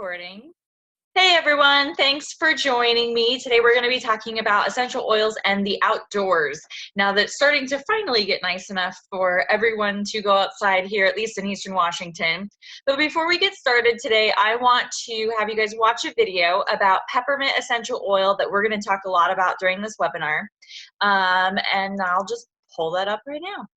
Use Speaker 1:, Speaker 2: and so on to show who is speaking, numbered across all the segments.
Speaker 1: Recording. Hey everyone, thanks for joining me. Today we're going to be talking about essential oils and the outdoors. Now that it's starting to finally get nice enough for everyone to go outside here, at least in Eastern Washington. But before we get started today, I want to have you guys watch a video about peppermint essential oil that we're going to talk a lot about during this webinar. And I'll just pull that up right now.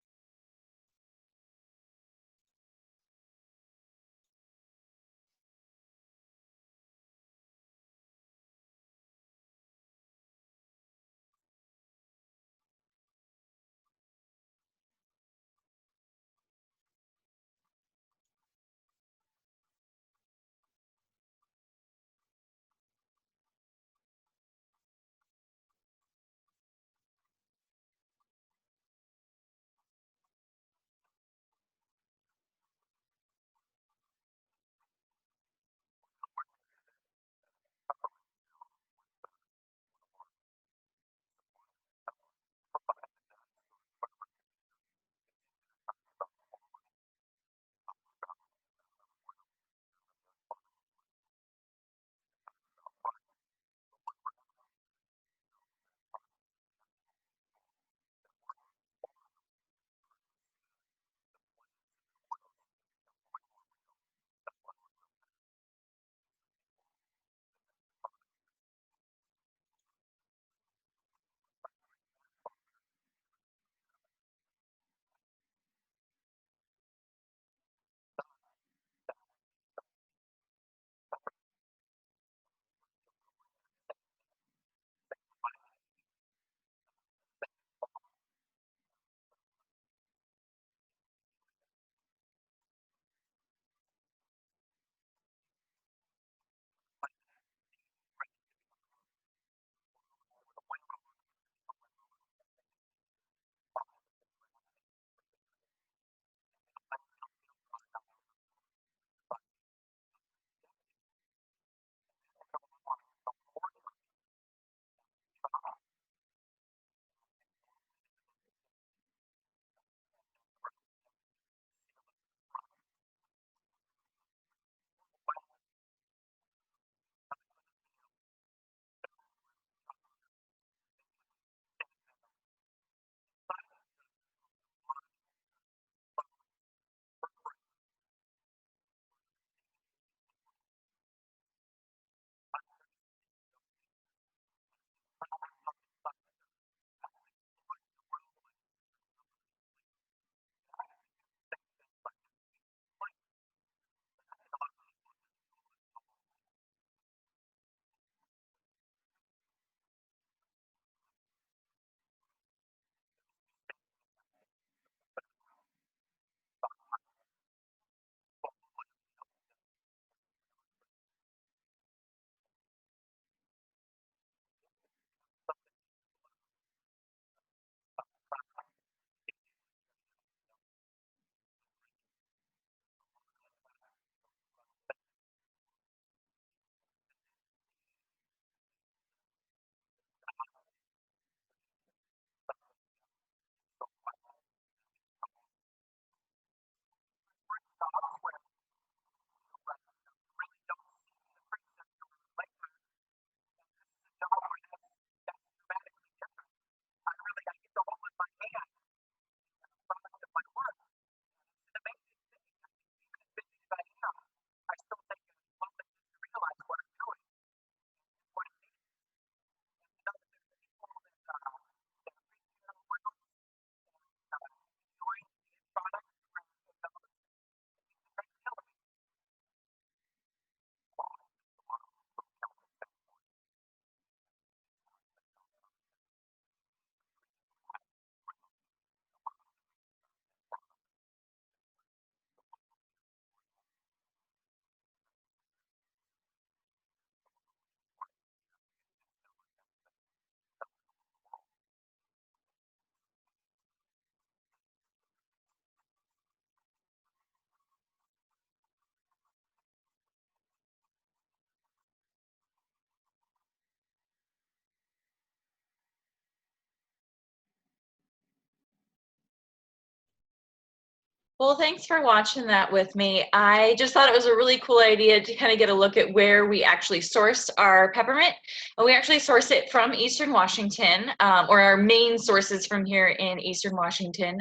Speaker 1: Well, thanks for watching that with me. I just thought it was a really cool idea to kind of get a look at where we actually source our peppermint. And we actually source it from Eastern Washington, or our main sources from here in Eastern Washington.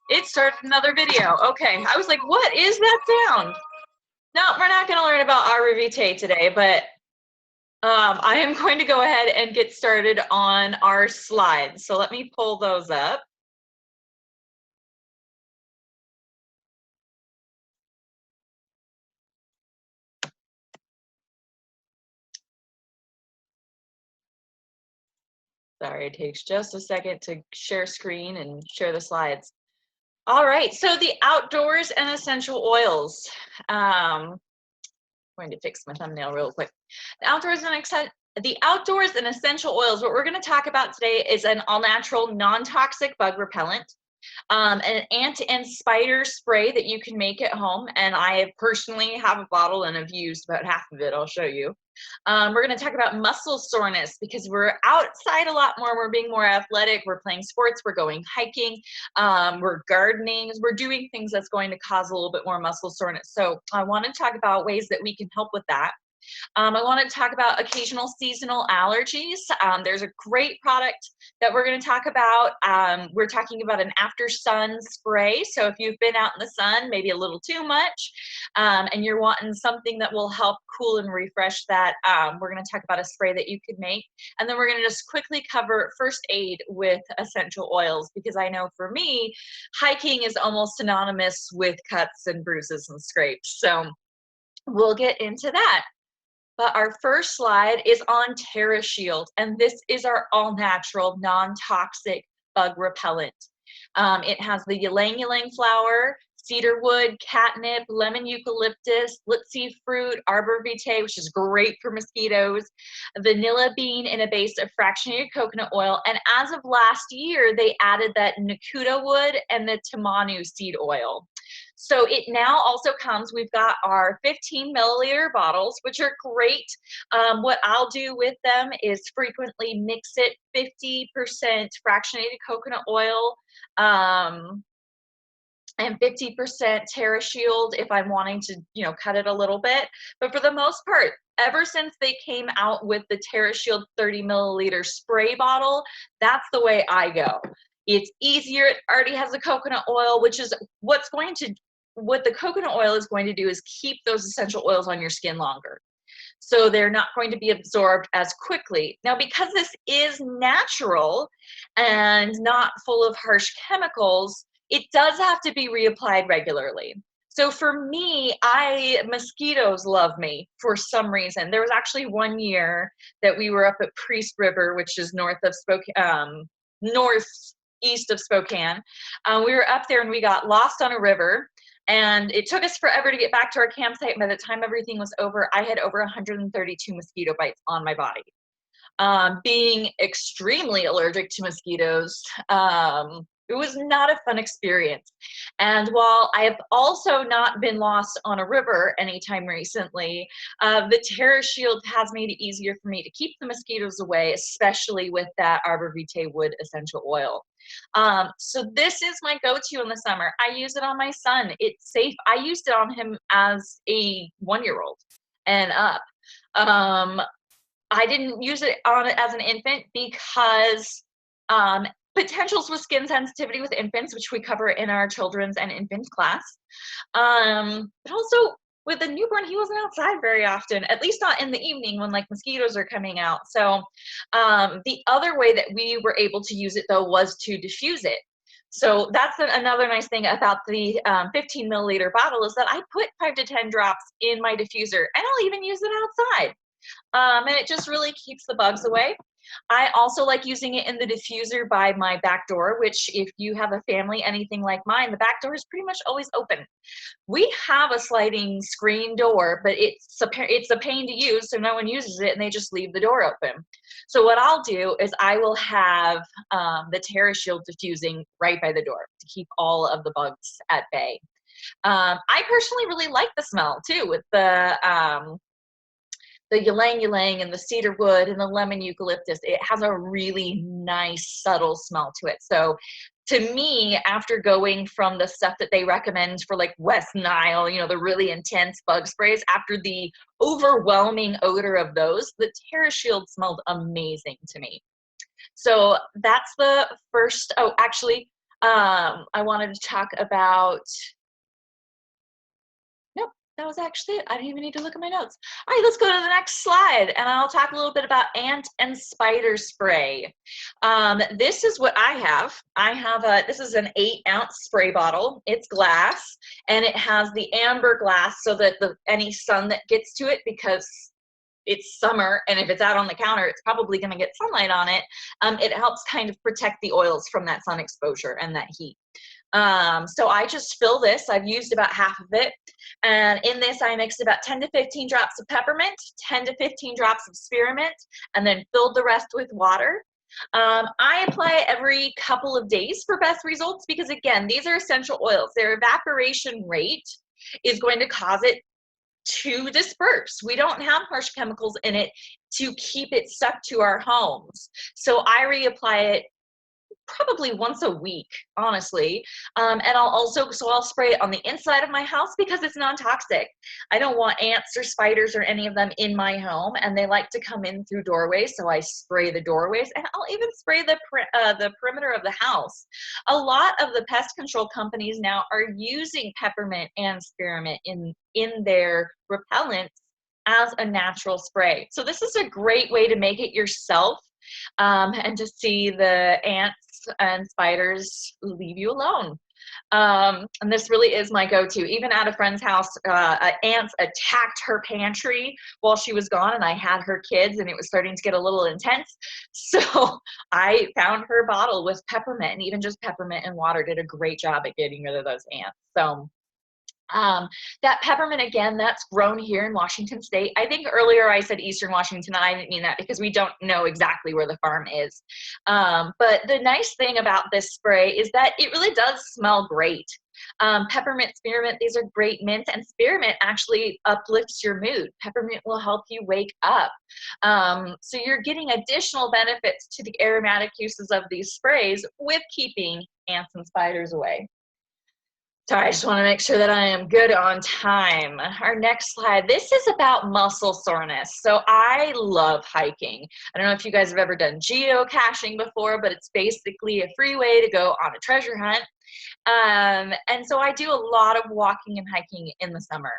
Speaker 1: It started another video. Okay, I was like, what is that sound? No, we're not going to learn about arbor vitae today, but I am going to go ahead and get started on our slides. So let me pull those up. Sorry, it takes just a second to share screen and share the slides. All right, so the outdoors and essential oils. I'm going to fix my thumbnail real quick. The outdoors and essential oils, what we're going to talk about today is an all-natural, non-toxic bug repellent. An ant and spider spray that you can make at home, and I personally have a bottle and have used about half of it. I'll show you. We're going to talk about muscle soreness because we're outside a lot more. We're being more athletic. We're playing sports. We're going hiking. We're gardening. We're doing things that's going to cause a little bit more muscle soreness. So I want to talk about ways that we can help with that. I want to talk about occasional seasonal allergies. There's a great product that we're going to talk about. We're talking about an after sun spray. So if you've been out in the sun, maybe a little too much, and you're wanting something that will help cool and refresh that, we're going to talk about a spray that you could make. And then we're going to just quickly cover first aid with essential oils, because I know for me, hiking is almost synonymous with cuts and bruises and scrapes. So we'll get into that. But our first slide is on TerraShield, and this is our all-natural, non-toxic bug repellent. It has the ylang-ylang flower, cedarwood, catnip, lemon eucalyptus, litsea fruit, arbor vitae, which is great for mosquitoes, vanilla bean in a base of fractionated coconut oil, and as of last year, they added that nakuta wood and the tamanu seed oil. So it now also comes, we've got our 15 milliliter bottles, which are great. What I'll do with them is frequently mix it 50% fractionated coconut oil, and 50% TerraShield if I'm wanting to, cut it a little bit. But for the most part, ever since they came out with the TerraShield 30 milliliter spray bottle, that's the way I go. It's easier. It already has the coconut oil, which is what the coconut oil is going to do is keep those essential oils on your skin longer. So they're not going to be absorbed as quickly. Now, because this is natural and not full of harsh chemicals, it does have to be reapplied regularly. So for me, mosquitoes love me for some reason. There was actually one year that we were up at Priest River, which is northeast of Spokane. We were up there and we got lost on a river. And it took us forever to get back to our campsite. By the time everything was over, I had over 132 mosquito bites on my body. Being extremely allergic to mosquitoes, it was not a fun experience. And while I have also not been lost on a river anytime recently, the TerraShield has made it easier for me to keep the mosquitoes away, especially with that arbor vitae wood essential oil. So this is my go-to in the summer. I use it on my son. It's safe. I used it on him as a 1-year-old and up. I didn't use it on it as an infant because potentials with skin sensitivity with infants, which we cover in our children's and infant class. But also with a newborn, he wasn't outside very often, at least not in the evening when like mosquitoes are coming out. So the other way that we were able to use it though was to diffuse it. So that's another nice thing about the 15 milliliter bottle is that I put 5 to 10 drops in my diffuser, and I'll even use it outside. And it just really keeps the bugs away. I also like using it in the diffuser by my back door, which if you have a family, anything like mine, the back door is pretty much always open. We have a sliding screen door, but it's a pain to use, so no one uses it and they just leave the door open. So what I'll do is I will have the TerraShield diffusing right by the door to keep all of the bugs at bay. I personally really like the smell too with the ylang ylang and the cedar wood and the lemon eucalyptus. It has a really nice, subtle smell to it. So to me, after going from the stuff that they recommend for like West Nile, you know, the really intense bug sprays, after the overwhelming odor of those, the TerraShield smelled amazing to me. So that's the first. Oh, actually, I wanted to talk about, nope, that was actually it. I didn't even need to look at my notes. All right, let's go to the next slide, and I'll talk a little bit about ant and spider spray. This is what I have. This is an 8-ounce spray bottle. It's glass, and it has the amber glass so that any sun that gets to it, because it's summer, and if it's out on the counter, it's probably going to get sunlight on it. It helps kind of protect the oils from that sun exposure and that heat. So I just fill this. I've used about half of it. And in this, I mixed about 10 to 15 drops of peppermint, 10 to 15 drops of spearmint, and then filled the rest with water. I apply it every couple of days for best results because, again, these are essential oils. Their evaporation rate is going to cause it to disperse. We don't have harsh chemicals in it to keep it stuck to our homes. So I reapply it probably once a week, honestly. And I'll spray it on the inside of my house because it's non-toxic. I don't want ants or spiders or any of them in my home, and they like to come in through doorways, so I spray the doorways, and I'll even spray the perimeter of the house. A lot of the pest control companies now are using peppermint and spearmint in their repellents as a natural spray. So this is a great way to make it yourself, and to see the ants and spiders leave you alone. And this really is my go-to. Even at a friend's house, ants attacked her pantry while she was gone, and I had her kids, and it was starting to get a little intense. So I found her bottle with peppermint, and even just peppermint and water did a great job at getting rid of those ants. So that peppermint, again, that's grown here in Washington State. I think earlier I said Eastern Washington, and I didn't mean that because we don't know exactly where the farm is. But the nice thing about this spray is that it really does smell great. Peppermint, spearmint, these are great mints, and spearmint actually uplifts your mood. Peppermint will help you wake up. So you're getting additional benefits to the aromatic uses of these sprays with keeping ants and spiders away. Sorry, I just want to make sure that I am good on time. Our next slide, this is about muscle soreness. So I love hiking. I don't know if you guys have ever done geocaching before, but it's basically a free way to go on a treasure hunt. And so I do a lot of walking and hiking in the summer.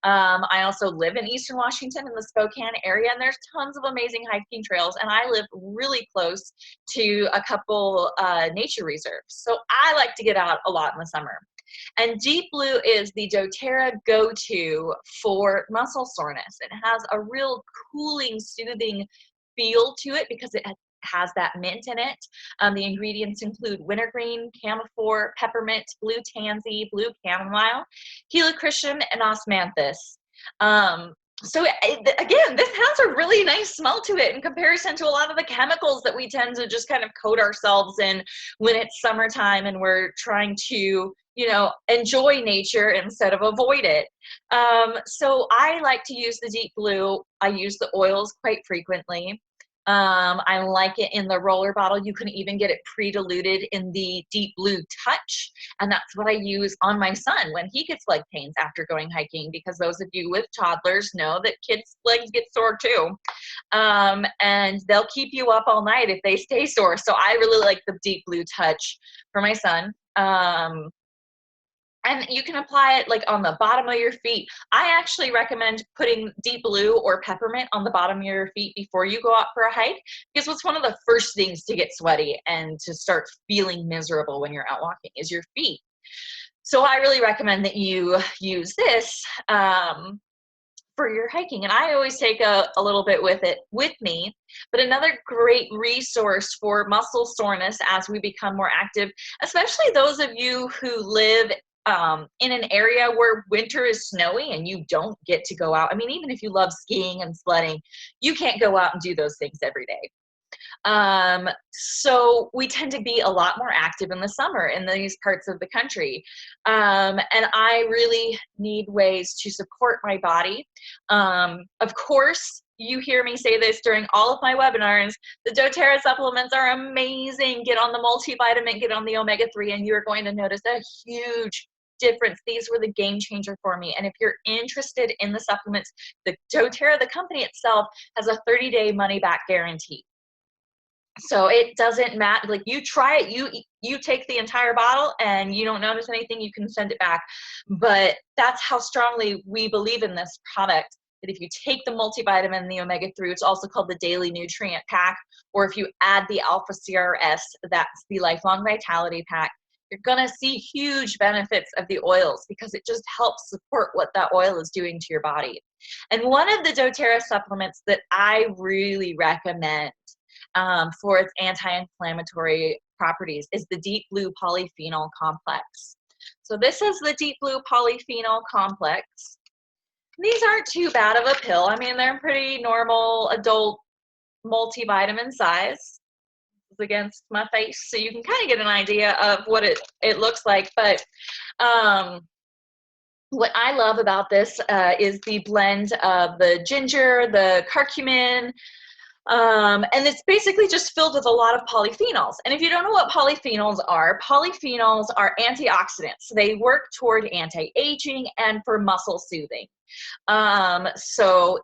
Speaker 1: I also live in Eastern Washington in the Spokane area, and there's tons of amazing hiking trails, and I live really close to a couple nature reserves. So I like to get out a lot in the summer. And Deep Blue is the doTERRA go-to for muscle soreness. It has a real cooling, soothing feel to it because it has that mint in it. The ingredients include wintergreen, camphor, peppermint, blue tansy, blue chamomile, helichrysum, and osmanthus. So again, this has a really nice smell to it in comparison to a lot of the chemicals that we tend to just kind of coat ourselves in when it's summertime and we're trying to, you know, enjoy nature instead of avoid it. So I like to use the Deep Blue. I use the oils quite frequently. I like it in the roller bottle. You can even get it pre-diluted in the Deep Blue Touch, and that's what I use on my son when he gets leg pains after going hiking, because those of you with toddlers know that kids' legs get sore too, and they'll keep you up all night if they stay sore. So I really like the Deep Blue Touch for my son. And you can apply it like on the bottom of your feet. I actually recommend putting Deep Blue or peppermint on the bottom of your feet before you go out for a hike, because what's one of the first things to get sweaty and to start feeling miserable when you're out walking is your feet. So I really recommend that you use this for your hiking. And I always take a little bit with me. But another great resource for muscle soreness as we become more active, especially those of you who live in an area where winter is snowy and you don't get to go out. I mean, even if you love skiing and sledding, you can't go out and do those things every day. So we tend to be a lot more active in the summer in these parts of the country. And I really need ways to support my body. Of course, you hear me say this during all of my webinars, the doTERRA supplements are amazing. Get on the multivitamin, get on the omega-3, and you're going to notice a huge difference. These were the game changer for me. And if you're interested in the supplements, the doTERRA, the company itself, has a 30-day money-back guarantee. So it doesn't matter, like, you try it, you take the entire bottle and you don't notice anything, you can send it back. But that's how strongly we believe in this product, that if you take the multivitamin and the omega-3, it's also called the daily nutrient pack, or if you add the alpha CRS, that's the lifelong vitality pack, you're gonna see huge benefits of the oils, because it just helps support what that oil is doing to your body. And one of the doTERRA supplements that I really recommend for its anti-inflammatory properties is the Deep Blue Polyphenol Complex. So this is the Deep Blue Polyphenol Complex. These aren't too bad of a pill. I mean, they're pretty normal adult multivitamin size. It's against my face, so you can kind of get an idea of what it looks like. But what I love about this is the blend of the ginger, the curcumin, and it's basically just filled with a lot of polyphenols. And if you don't know what polyphenols are antioxidants. They work toward anti-aging and for muscle soothing. So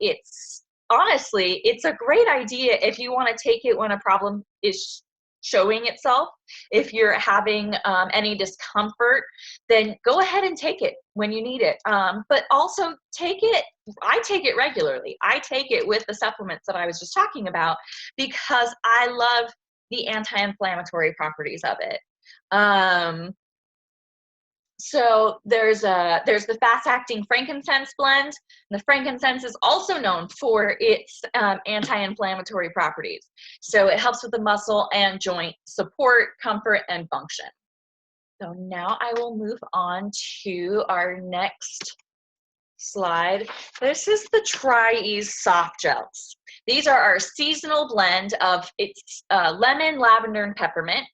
Speaker 1: honestly, it's a great idea if you want to take it when a problem is showing itself. If you're having any discomfort, then go ahead and take it when you need it. But also I take it regularly. I take it with the supplements that I was just talking about, because I love the anti-inflammatory properties of it. So there's the fast-acting frankincense blend. And the frankincense is also known for its anti-inflammatory properties. So it helps with the muscle and joint support, comfort, and function. So now I will move on to our next slide. This is the Tryi Soft Gels. These are our seasonal blend of lemon, lavender, and peppermint,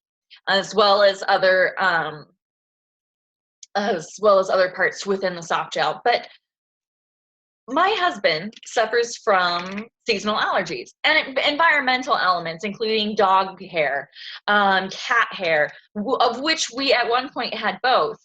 Speaker 1: as well as other parts within the soft gel. But my husband suffers from seasonal allergies and environmental elements, including dog hair, cat hair, of which we at one point had both.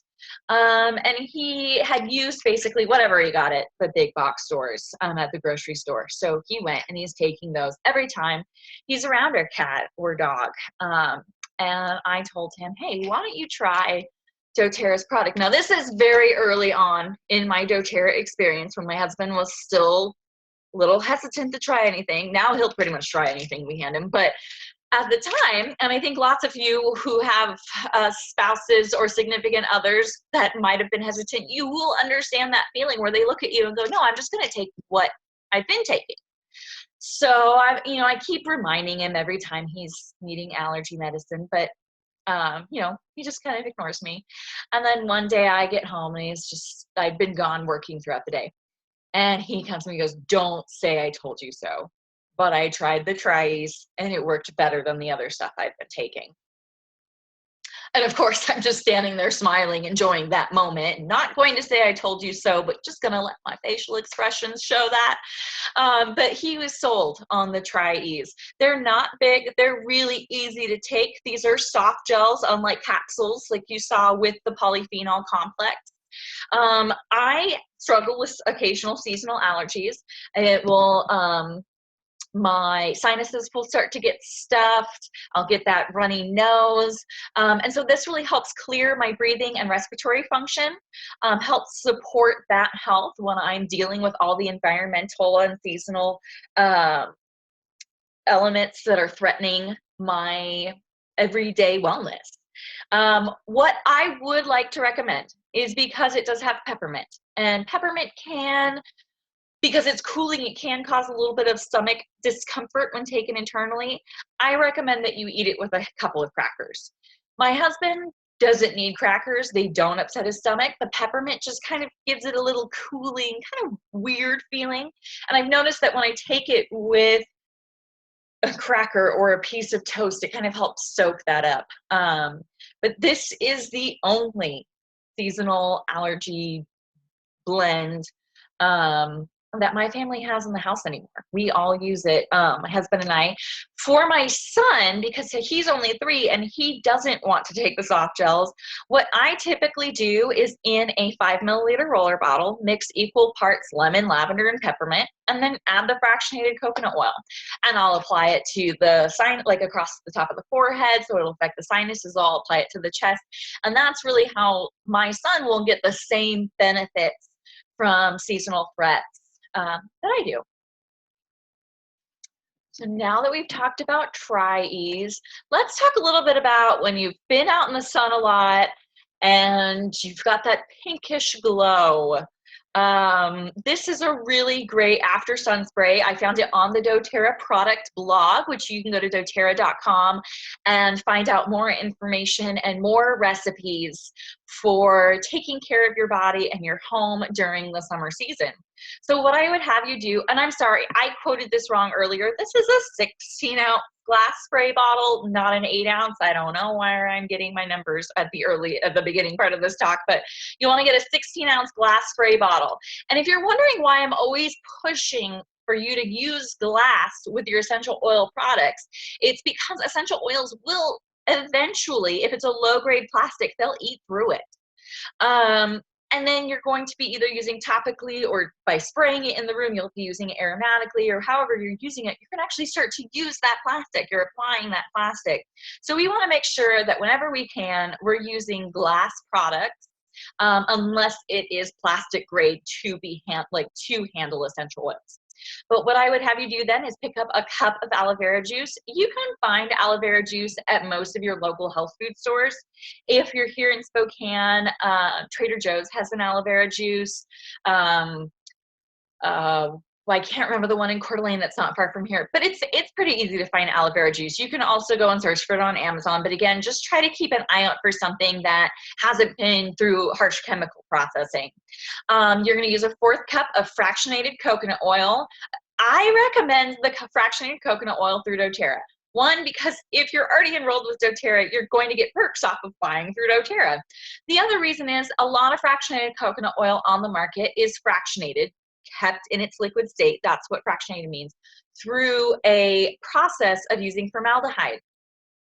Speaker 1: And he had used basically whatever he got at the big box stores, at the grocery store. So he went and he's taking those every time he's around a cat or dog. And I told him, hey, why don't you try doTERRA's product? Now, this is very early on in my doTERRA experience, when my husband was still a little hesitant to try anything. Now he'll pretty much try anything we hand him. But at the time, and I think lots of you who have spouses or significant others that might have been hesitant, you will understand that feeling where they look at you and go, no, I'm just going to take what I've been taking. So I keep reminding him every time he's needing allergy medicine, but he just kind of ignores me. And then one day I get home and I'd been gone working throughout the day. And he comes to me and goes, don't say I told you so. But I tried the Tryis and it worked better than the other stuff I've been taking. And of course, I'm just standing there smiling, enjoying that moment, not going to say I told you so, but just going to let my facial expressions show that. But he was sold on the Tryis. They're not big. They're really easy to take. These are soft gels, unlike capsules like you saw with the polyphenol complex. I struggle with occasional seasonal allergies. It will my sinuses will start to get stuffed. I'll get that runny nose. And so this really helps clear my breathing and respiratory function, helps support that health when I'm dealing with all the environmental and seasonal elements that are threatening my everyday wellness. What I would like to recommend is, because it does have peppermint, and peppermint because it's cooling, it can cause a little bit of stomach discomfort when taken internally. I recommend that you eat it with a couple of crackers. My husband doesn't need crackers. They don't upset his stomach. The peppermint just kind of gives it a little cooling, kind of weird feeling. And I've noticed that when I take it with a cracker or a piece of toast, it kind of helps soak that up. But this is the only seasonal allergy blend that my family has in the house anymore. We all use it, my husband and I. For my son, because he's only 3 and he doesn't want to take the soft gels, what I typically do is in a 5 milliliter roller bottle, mix equal parts lemon, lavender, and peppermint, and then add the fractionated coconut oil. And I'll apply it to the like across the top of the forehead, so it'll affect the sinuses. I'll apply it to the chest. And that's really how my son will get the same benefits from seasonal threats that I do. So now that we've talked about Tryi, let's talk a little bit about when you've been out in the sun a lot and you've got that pinkish glow. This is a really great after sun spray. I found it on the doTERRA product blog, which you can go to doTERRA.com and find out more information and more recipes for taking care of your body and your home during the summer season. So what I would have you do, and I'm sorry, I quoted this wrong earlier. This is a 16-ounce glass spray bottle, not an 8-ounce. I don't know why I'm getting my numbers at the beginning part of this talk, but you want to get a 16-ounce glass spray bottle. And if you're wondering why I'm always pushing for you to use glass with your essential oil products, it's because essential oils will eventually, if it's a low-grade plastic, they'll eat through it. And then you're going to be either using topically or by spraying it in the room, you'll be using it aromatically, or however you're using it, you're going to actually start to use that plastic. You're applying that plastic. So we want to make sure that whenever we can, we're using glass products, unless it is plastic grade to handle essential oils. But what I would have you do then is pick up a cup of aloe vera juice. You can find aloe vera juice at most of your local health food stores. If you're here in Spokane, Trader Joe's has an aloe vera juice. Well, I can't remember the one in Coeur d'Alene that's not far from here, but it's pretty easy to find aloe vera juice. You can also go and search for it on Amazon, but again, just try to keep an eye out for something that hasn't been through harsh chemical processing. You're going to use a 4th cup of fractionated coconut oil. I recommend the fractionated coconut oil through doTERRA. One, because if you're already enrolled with doTERRA, you're going to get perks off of buying through doTERRA. The other reason is a lot of fractionated coconut oil on the market is fractionated, kept in its liquid state, that's what fractionated means, through a process of using formaldehyde.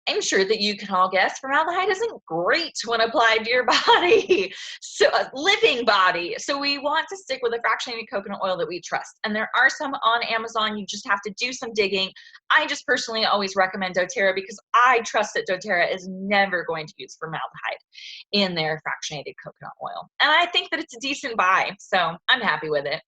Speaker 1: I'm sure that you can all guess formaldehyde isn't great when applied to your body, so a living body. So we want to stick with a fractionated coconut oil that we trust. And there are some on Amazon. You just have to do some digging. I just personally always recommend doTERRA because I trust that doTERRA is never going to use formaldehyde in their fractionated coconut oil. And I think that it's a decent buy, so I'm happy with it.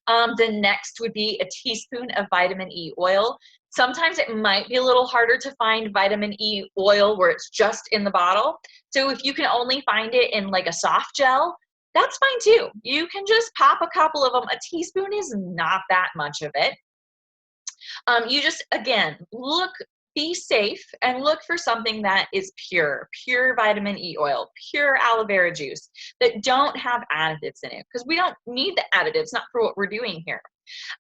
Speaker 1: The next would be a teaspoon of vitamin E oil. Sometimes it might be a little harder to find vitamin E oil where it's just in the bottle. So if you can only find it in like a soft gel, that's fine too. You can just pop a couple of them. A teaspoon is not that much of it. You just, again, be safe and look for something that is pure vitamin E oil, pure aloe vera juice that don't have additives in it, because we don't need the additives, not for what we're doing here.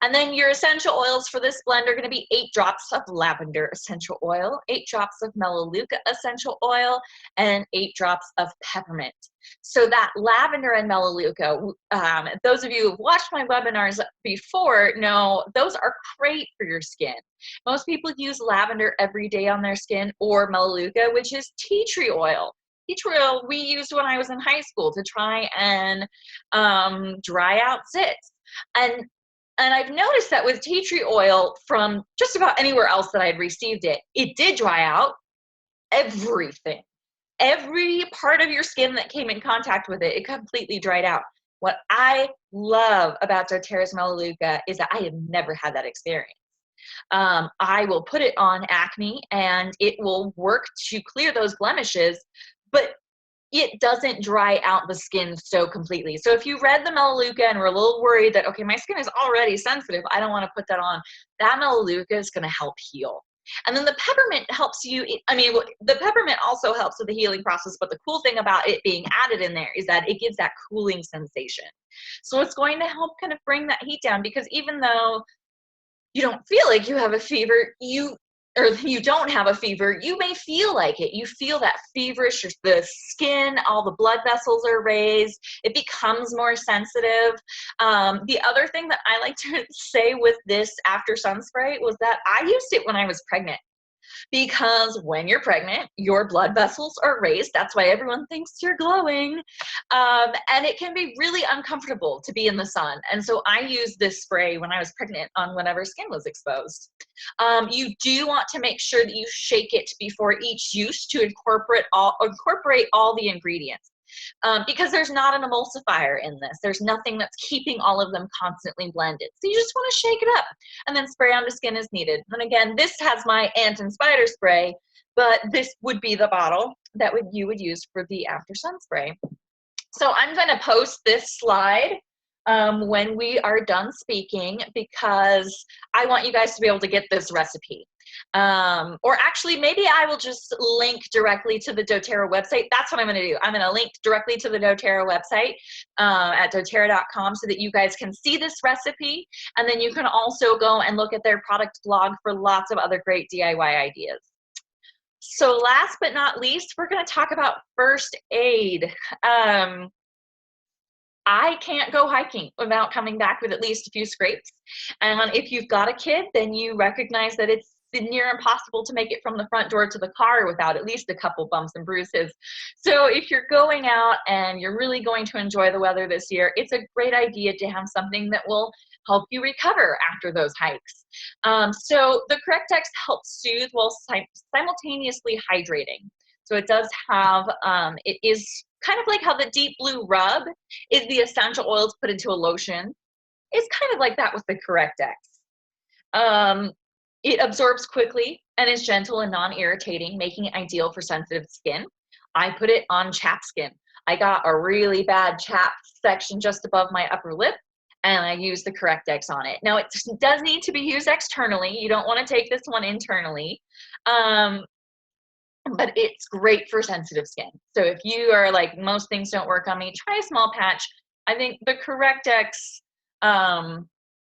Speaker 1: And then your essential oils for this blend are going to be 8 drops of lavender essential oil, 8 drops of melaleuca essential oil, and 8 drops of peppermint. So that lavender and melaleuca, those of you who've watched my webinars before know those are great for your skin. Most people use lavender every day on their skin, or melaleuca, which is tea tree oil. Tea tree oil we used when I was in high school to try and dry out zits. And I've noticed that with tea tree oil, from just about anywhere else that I had received it, it did dry out everything. Every part of your skin that came in contact with it, it completely dried out. What I love about doTERRA's melaleuca is that I have never had that experience. I will put it on acne and it will work to clear those blemishes, but it doesn't dry out the skin so completely. So if you read the melaleuca and were a little worried that, okay, my skin is already sensitive, I don't want to put that on, that melaleuca is going to help heal. And then the peppermint helps you, the peppermint also helps with the healing process, but the cool thing about it being added in there is that it gives that cooling sensation. So it's going to help kind of bring that heat down, because even though you don't feel like you have a fever, or you don't have a fever, you may feel like it. You feel that feverish, the skin, all the blood vessels are raised. It becomes more sensitive. The other thing that I like to say with this after sun spray was that I used it when I was pregnant. Because when you're pregnant, your blood vessels are raised. That's why everyone thinks you're glowing. And it can be really uncomfortable to be in the sun. And so I used this spray when I was pregnant on whenever skin was exposed. You do want to make sure that you shake it before each use to incorporate all the ingredients. Because there's not an emulsifier in this. There's nothing that's keeping all of them constantly blended. So you just want to shake it up and then spray onto skin as needed. And again, this has my ant and spider spray, but this would be the bottle that you would use for the after sun spray. So I'm going to post this slide when we are done speaking, because I want you guys to be able to get this recipe. Or actually, maybe I will just link directly to the doTERRA website. That's what I'm going to do. I'm going to link directly to the doTERRA website at doTERRA.com so that you guys can see this recipe. And then you can also go and look at their product blog for lots of other great DIY ideas. So last but not least, we're going to talk about first aid. I can't go hiking without coming back with at least a few scrapes. And if you've got a kid, then you recognize that it's near impossible to make it from the front door to the car without at least a couple bumps and bruises. So if you're going out and you're really going to enjoy the weather this year, it's a great idea to have something that will help you recover after those hikes. So the Correct-X helps soothe while simultaneously hydrating. So it does have, it is kind of like how the Deep Blue Rub is the essential oils put into a lotion. It's kind of like that with the Correct-X. It absorbs quickly and is gentle and non-irritating, making it ideal for sensitive skin. I put it on chapped skin. I got a really bad chapped section just above my upper lip, and I used the Correct-X on it. Now, it does need to be used externally. You don't want to take this one internally. But it's great for sensitive skin. So if you are like, most things don't work on me, try a small patch. I think the Correct-X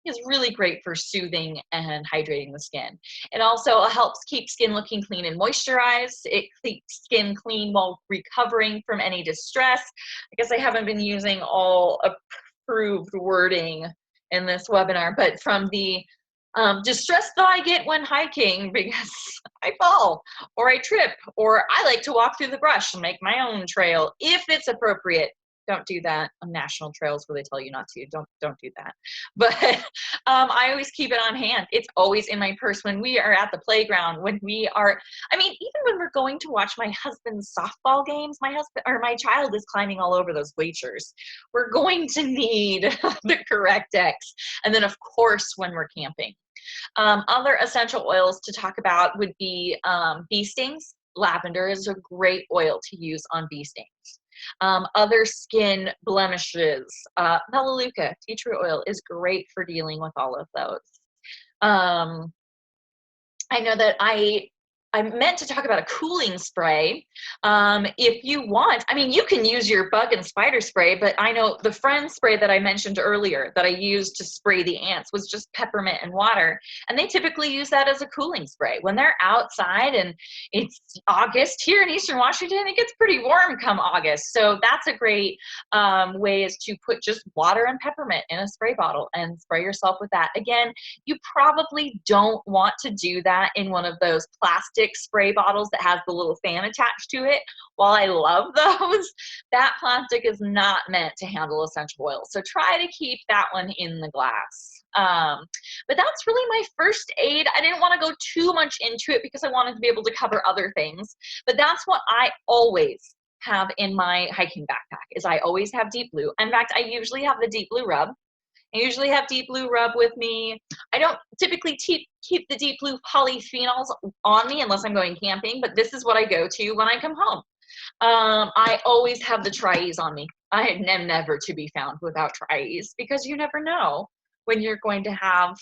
Speaker 1: is really great for soothing and hydrating the skin. It also helps keep skin looking clean and moisturized. It keeps skin clean while recovering from any distress. I guess I haven't been using all approved wording in this webinar, but from the distress that I get when hiking because I fall or I trip or I like to walk through the brush and make my own trail if it's appropriate. Don't do that on national trails where they tell you not to. Don't do that. But I always keep it on hand. It's always in my purse when we are at the playground, when we are, I mean, even when we're going to watch my husband's softball games, my child is climbing all over those bleachers. We're going to need the Correct-X. And then of course, when we're camping. Other essential oils to talk about would be bee stings. Lavender is a great oil to use on bee stings. Other skin blemishes, melaleuca, tea tree oil is great for dealing with all of those. I know that I meant to talk about a cooling spray. If you want, I mean, you can use your bug and spider spray, but I know the friend spray that I mentioned earlier that I used to spray the ants was just peppermint and water. And they typically use that as a cooling spray. When they're outside and it's August here in Eastern Washington, it gets pretty warm come August. So that's a great way is to put just water and peppermint in a spray bottle and spray yourself with that. Again, you probably don't want to do that in one of those plastic spray bottles that has the little fan attached to it. While I love those, that plastic is not meant to handle essential oils. So try to keep that one in the glass. But that's really my first aid. I didn't want to go too much into it because I wanted to be able to cover other things. But that's what I always have in my hiking backpack is I always have Deep Blue. In fact, I usually have the Deep Blue Rub. I usually have Deep Blue Rub with me. I don't typically keep the Deep Blue polyphenols on me unless I'm going camping, but this is what I go to when I come home. I always have the Tryis on me. I am never to be found without Tryis because you never know when you're going to have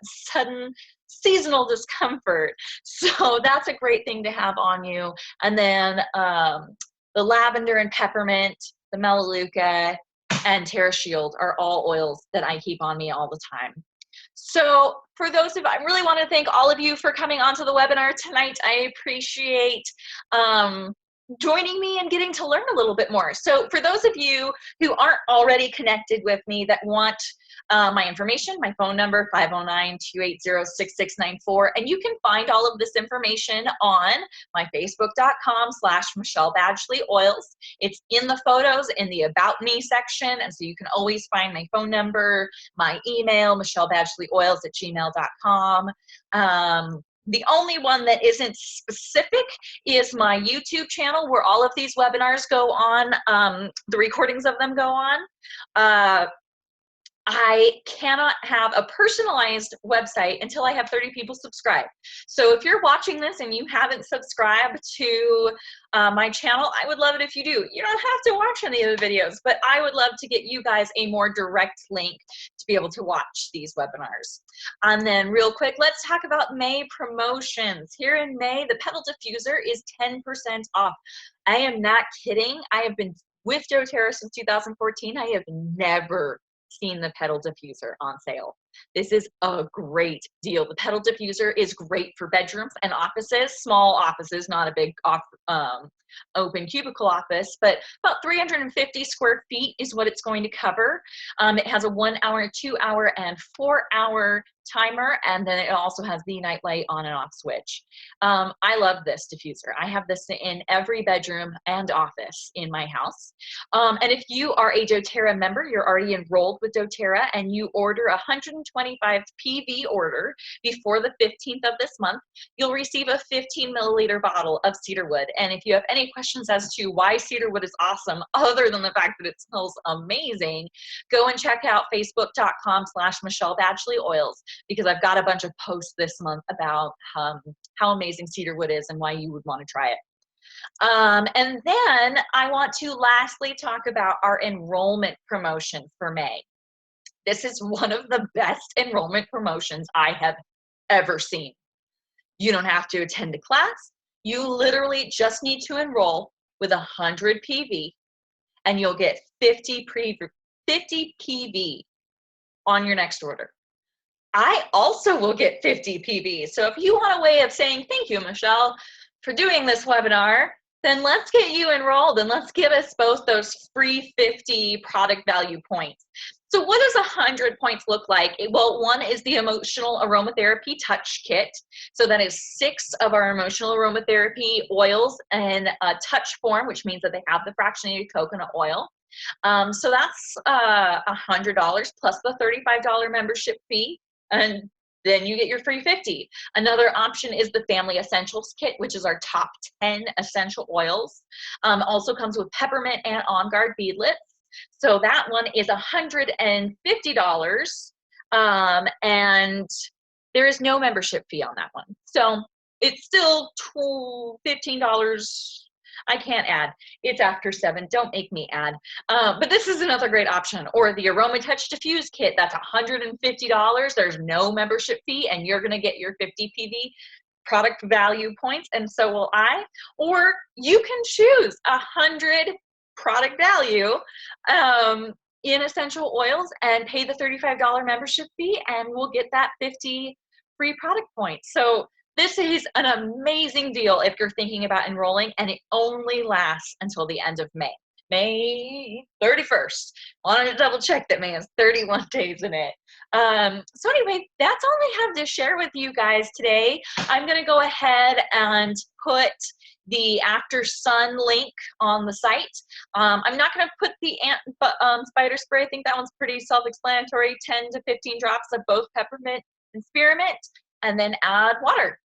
Speaker 1: sudden seasonal discomfort. So that's a great thing to have on you. And then the lavender and peppermint, the melaleuca, and Terra Shield are all oils that I keep on me all the time. So for those of, I really want to thank all of you for coming onto the webinar tonight. I appreciate joining me and getting to learn a little bit more. So for those of you who aren't already connected with me that want my information, my phone number, 509-280-6694, and you can find all of this information on my facebook.com/Michelle Badgley Oils. It's in the photos in the About Me section, and so you can always find my phone number, my email, michellebadgleyoils@gmail.com. The only one that isn't specific is my YouTube channel, where all of these webinars go on, the recordings of them go on. I cannot have a personalized website until I have 30 people subscribe. So if you're watching this and you haven't subscribed to my channel, I would love it if you do. You don't have to watch any of the videos, but I would love to get you guys a more direct link to be able to watch these webinars. And then real quick, let's talk about May promotions. Here in May, the Petal Diffuser is 10% off. I am not kidding. I have been with doTERRA since 2014. I have never seen the Petal Diffuser on sale. This is a great deal. The Petal Diffuser is great for bedrooms and offices, small offices, not a big open cubicle office, but about 350 square feet is what it's going to cover. It has a 1 hour, 2 hour, and 4 hour timer, and then it also has the night light on and off switch. I love this diffuser. I have this in every bedroom and office in my house. And if you are a doTERRA member, you're already enrolled with doTERRA, and you order a 125 PV order before the 15th of this month, you'll receive a 15 milliliter bottle of cedarwood. And if you have any questions as to why cedarwood is awesome, other than the fact that it smells amazing, go and check out facebook.com/Michelle Badgley Oils, because I've got a bunch of posts this month about how amazing cedarwood is and why you would want to try it. And then I want to lastly talk about our enrollment promotion for May. This is one of the best enrollment promotions I have ever seen. You don't have to attend a class. You literally just need to enroll with 100 PV, and you'll get 50 PV on your next order. I also will get 50 PV. So if you want a way of saying, thank you, Michelle, for doing this webinar, then let's get you enrolled and let's give us both those free 50 product value points. So what does 100 points look like? Well, one is the Emotional Aromatherapy Touch Kit. So that is 6 of our emotional aromatherapy oils in a touch form, which means that they have the fractionated coconut oil. So that's $100 plus the $35 membership fee, and then you get your free 50. Another option is the Family Essentials Kit, which is our top 10 essential oils. Also comes with peppermint and On Guard beadlets. So that one is $150, and there is no membership fee on that one. So it's still $15. I can't add. It's after 7. Don't make me add. But this is another great option. Or the Aroma Touch Diffuse Kit. That's $150. There's no membership fee, and you're going to get your 50 PV product value points, and so will I. Or you can choose 100 product value in essential oils and pay the $35 membership fee, and we'll get that 50 free product points. So this is an amazing deal if you're thinking about enrolling, and it only lasts until the end of May. May 31st. Wanted to double check that May has 31 days in it. So anyway, that's all I have to share with you guys today. I'm going to go ahead and put the After Sun link on the site. I'm not going to put the spider spray. I think that one's pretty self-explanatory. 10 to 15 drops of both peppermint and spearmint, and then add water.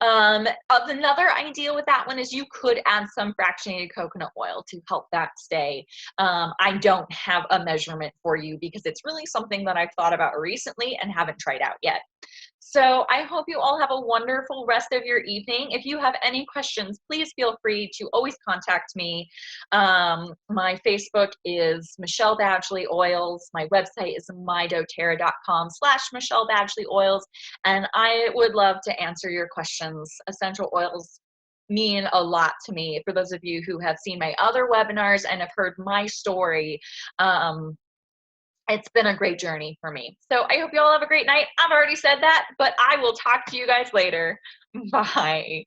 Speaker 1: Another idea with that one is you could add some fractionated coconut oil to help that stay. I don't have a measurement for you because it's really something that I've thought about recently and haven't tried out yet. So I hope you all have a wonderful rest of your evening. If you have any questions, please feel free to always contact me. My Facebook is Michelle Badgley Oils. My website is mydoterra.com/Michelle Badgley Oils. And I would love to answer your questions. Essential oils mean a lot to me. For those of you who have seen my other webinars and have heard my story, it's been a great journey for me. So I hope you all have a great night. I've already said that, but I will talk to you guys later. Bye.